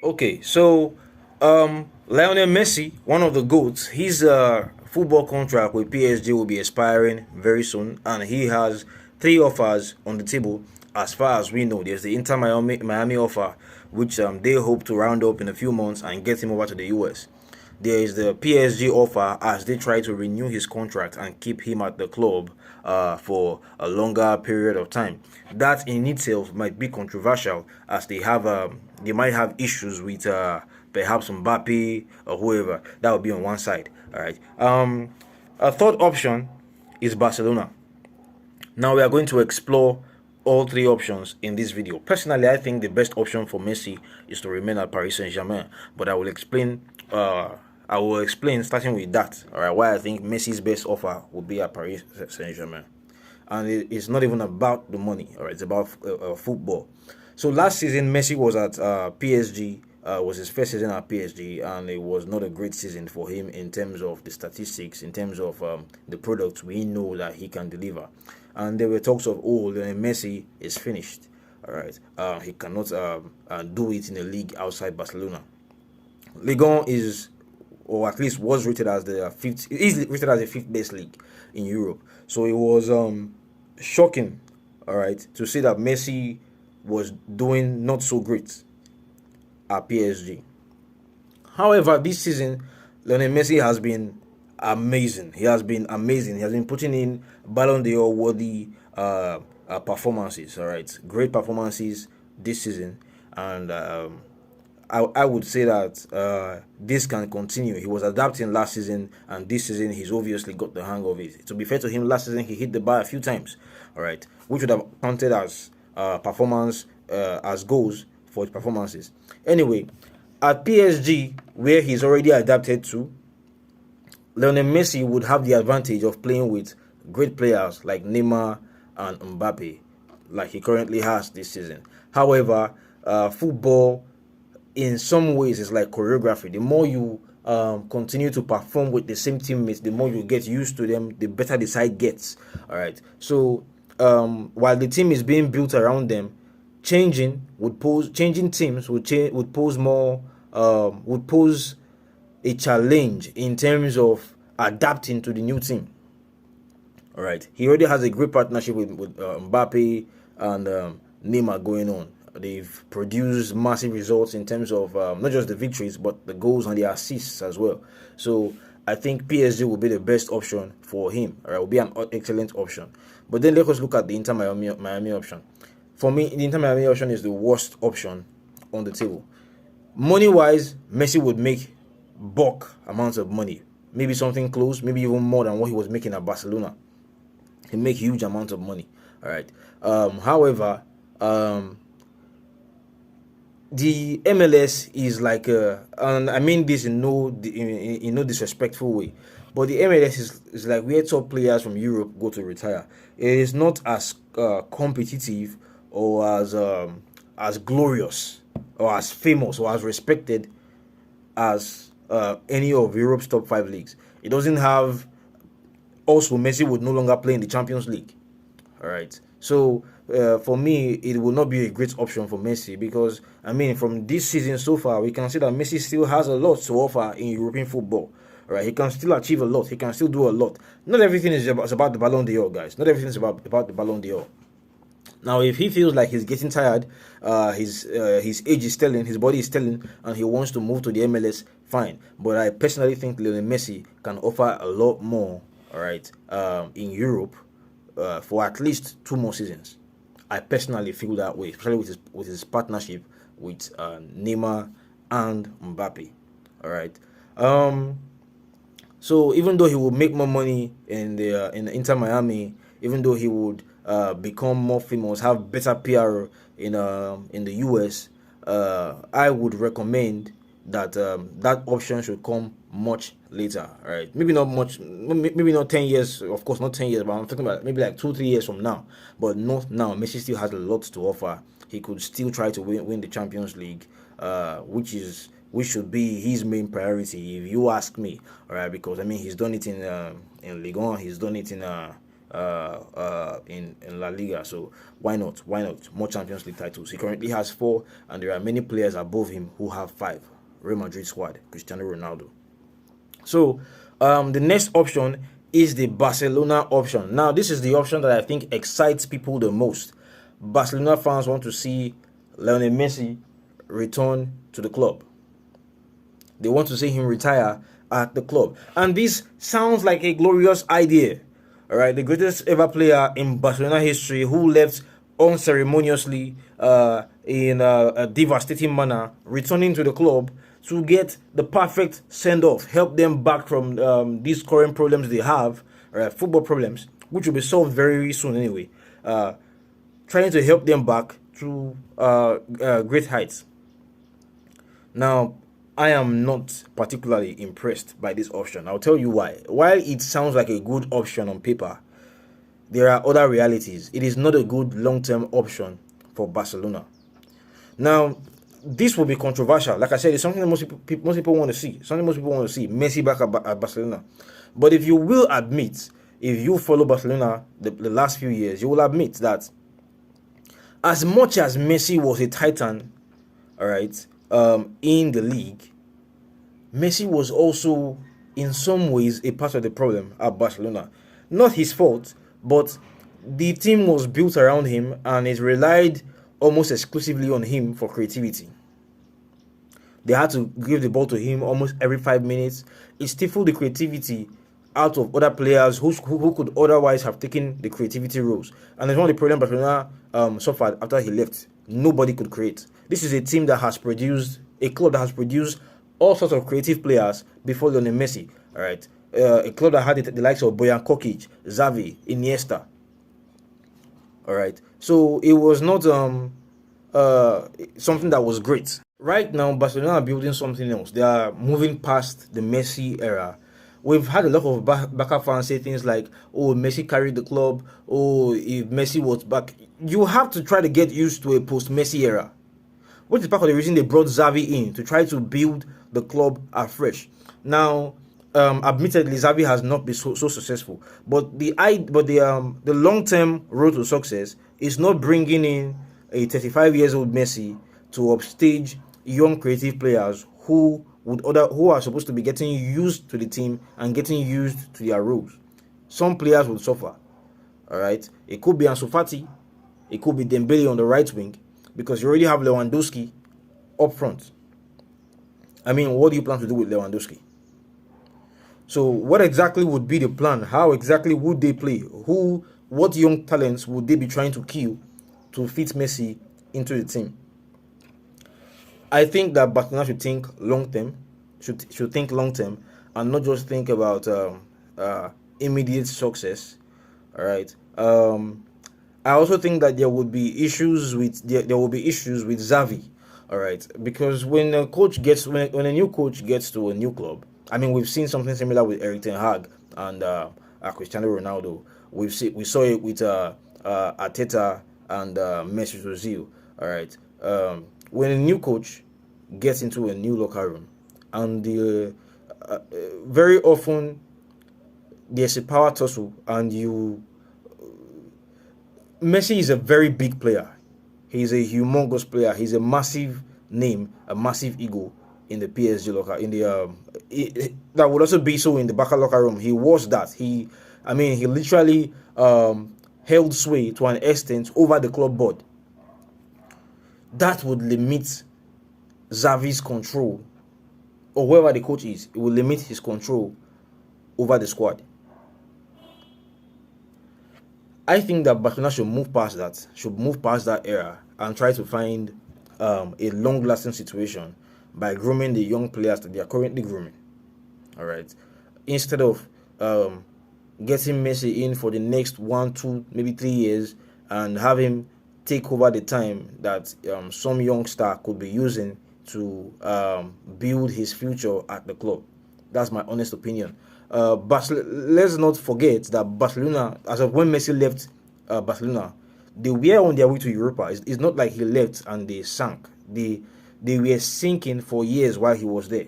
Okay, so Lionel Messi, one of the GOATs, his football contract with PSG will be expiring very soon, and he has three offers on the table. As far as we know, there's the Inter Miami offer, which they hope to round up in a few months and get him over to the US. There is the PSG offer as they try to renew his contract and keep him at the club for a longer period of time. That in itself might be controversial as they might have issues with perhaps Mbappe or whoever. That would be on one side. All right. A third option is Barcelona. Now we are going to explore all three options in this video. Personally, I think the best option for Messi is to remain at Paris Saint-Germain, but I will explain. Starting with that. All right, why I think Messi's best offer would be at Paris Saint-Germain, and it's not even about the money. All right, it's about football. So last season, Messi was at PSG. Was his first season at PSG, and it was not a great season for him in terms of the statistics, in terms of the products we know that he can deliver. And there were talks of, Messi is finished. All right, he cannot do it in a league outside Barcelona. Ligue is, or at least was rated as the fifth, is rated as the fifth best league in Europe. So it was shocking, all right, to see that Messi was doing not so great at PSG. However, this season, Lionel Messi has been amazing. He has been amazing. He has been putting in Ballon d'Or worthy performances. All right, great performances this season, and I would say that this can continue. He was adapting last season, and this season he's obviously got the hang of it. To be fair to him, last season he hit the bar a few times. All right, which would have counted as performance as goals for his performances. Anyway, at PSG, where he's already adapted to, Lionel Messi would have the advantage of playing with great players like Neymar and Mbappe, like he currently has this season. However, football in some ways is like choreography. The more you continue to perform with the same teammates, the more you get used to them, the better the side gets. All right. So while the team is being built around them, changing teams would pose more would pose a challenge in terms of adapting to the new team. All right, he already has a great partnership with Mbappe and Neymar going on. They've produced massive results in terms of not just the victories but the goals and the assists as well. So I think PSG will be the best option for him. All right, will be an excellent option. But then let us look at the Inter Miami option. For me, the Inter Miami option is the worst option on the table. Money-wise, Messi would make bulk amounts of money. Maybe something close, maybe even more than what he was making at Barcelona. He make huge amounts of money. All right. However, the MLS is like, and I mean this in no disrespectful way, but the MLS is like where top players from Europe go to retire. It is not as competitive or as glorious or as famous or as respected as any of Europe's top 5 leagues. It doesn't have. Also, Messi would no longer play in the Champions League. All right. So for me, it will not be a great option for Messi because, I mean, from this season so far, we can see that Messi still has a lot to offer in European football. All right, he can still achieve a lot. He can still do a lot. Not everything is about the Ballon d'Or, guys. Not everything is about the Ballon d'Or. Now, if he feels like he's getting tired, his age is telling, his body is telling, and he wants to move to the MLS, fine. But I personally think Lionel Messi can offer a lot more, all right, in Europe for at least 2 more seasons. I personally feel that way, especially with his partnership with Neymar and Mbappe. All right. So even though he will make more money in the Inter Miami, even though he would become more famous, have better PR in the US, I would recommend that that option should come much later. All right, maybe not much, maybe not 10 years, of course not 10 years, but I'm talking about maybe like 2-3 years from now. But not now. Messi still has a lot to offer. He could still try to win the Champions League, which should be his main priority, if you ask me. All right, because I mean he's done it in Ligue 1, he's done it in La Liga. So why not? Why not? More Champions League titles. He currently has 4, and there are many players above him who have 5. Real Madrid squad, Cristiano Ronaldo. So the next option is the Barcelona option. Now, this is the option that I think excites people the most. Barcelona fans want to see Lionel Messi return to the club. They want to see him retire at the club. And this sounds like a glorious idea. All right, the greatest ever player in Barcelona history who left unceremoniously in a devastating manner, returning to the club to get the perfect send-off, help them back from these current problems they have, football problems, which will be solved very soon anyway. Trying to help them back to great heights. Now, I am not particularly impressed by this option. I'll tell you why. While it sounds like a good option on paper, there are other realities. It is not a good long-term option for Barcelona. Now, this will be controversial. Like I said, it's something that most people want to see. Something most people want to see. Messi back at Barcelona. But if you will admit, if you follow Barcelona the last few years, you will admit that as much as Messi was a titan, all right, in the league, Messi was also in some ways a part of the problem at Barcelona. Not his fault, but the team was built around him and it relied almost exclusively on him for creativity. They had to give the ball to him almost every 5 minutes. It stifled the creativity out of other players who could otherwise have taken the creativity roles. And it's one of the problems Barcelona suffered after he left. Nobody could create. This is a team that has produced, a club that has produced all sorts of creative players before Lionel Messi. All right, a club that had the likes of Bojan Kokic, Xavi, Iniesta. All right, so it was not something that was great. Right now, Barcelona are building something else. They are moving past the Messi era. We've had a lot of Barca fans say things like, "Oh, Messi carried the club. Oh, if Messi was back," you have to try to get used to a post-Messi era, which is part of the reason they brought Xavi in to try to build the club afresh. Now, admittedly, Xavi has not been so successful, but the long-term road to success is not bringing in a 35 years old Messi to upstage young creative players who are supposed to be getting used to the team and getting used to their roles. Some players will suffer. All right, it could be Ansu Fati, it could be Dembele on the right wing, because you already have Lewandowski up front. I mean, what do you plan to do with Lewandowski? So what exactly would be the plan? How exactly would they play? What young talents would they be trying to kill to fit Messi into the team? I think that Barcelona should think long term, should think long term, and not just think about immediate success. All right. I also think that there will be issues with Xavi. All right, because when a new coach gets to a new club, I mean, we've seen something similar with Erik ten Hag and Cristiano Ronaldo. We saw it with Arteta and Mesut Ozil. All right. When a new coach gets into a new locker room, and very often there's a power tussle, and Messi is a very big player. He's a humongous player. He's a massive name, a massive ego in the PSG locker. That would also be so in the Barca locker room. He was that. He literally held sway to an extent over the club board. That would limit Xavi's control, or whoever the coach is, it will limit his control over the squad. I think that Barcelona should move past that era, and try to find a long-lasting situation by grooming the young players that they are currently grooming. All right, instead of getting Messi in for the next 1, 2, maybe 3 years and have him take over the time that some young star could be using to build his future at the club. That's my honest opinion. Let's not forget that Barcelona, as of when Messi left Barcelona, they were on their way to Europa. It's not like he left and they sank. They were sinking for years while he was there.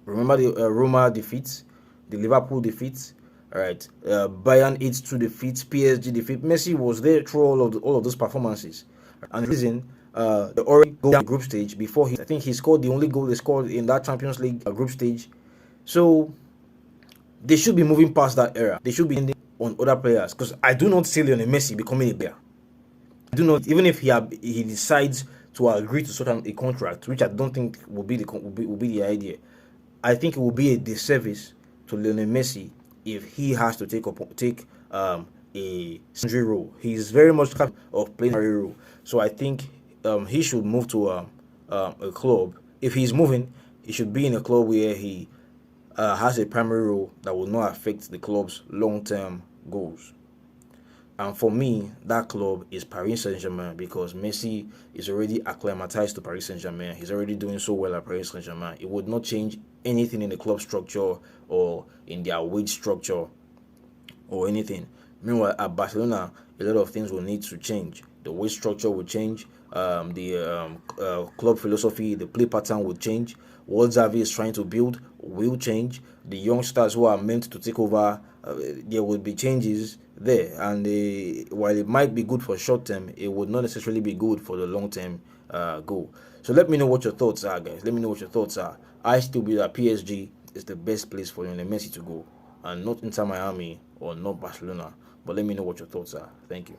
Remember the Roma defeats, the Liverpool defeats, All right, Bayern 8-2 defeat, PSG defeat. Messi was there through all of those performances, and the reason they already go down the group stage before I think he scored the only goal they scored in that Champions League group stage. So they should be moving past that era. They should be ending on other players because I do not see Lionel Messi becoming a player. I do not, even if he decides to agree to sort of a contract, which I don't think will be the idea. I think it will be a disservice to Lionel Messi if he has to take a secondary role. He's very much capable of playing a role, so I think he should move to a club. If he's moving, he should be in a club where he has a primary role that will not affect the club's long-term goals. And for me, that club is Paris Saint-Germain because Messi is already acclimatized to Paris Saint-Germain. He's already doing so well at Paris Saint-Germain. It would not change anything in the club structure or in their wage structure or anything. Meanwhile, at Barcelona, a lot of things will need to change. The wage structure will change. The club philosophy, the play pattern will change. What Xavi is trying to build will change. The youngsters who are meant to take over, there will be changes there. And while it might be good for short term, it would not necessarily be good for the long term goal. So let me know what your thoughts are, guys. Let me know what your thoughts are. I still believe that PSG is the best place for Lionel Messi to go, and not Inter Miami or not Barcelona. But let me know what your thoughts are. Thank you.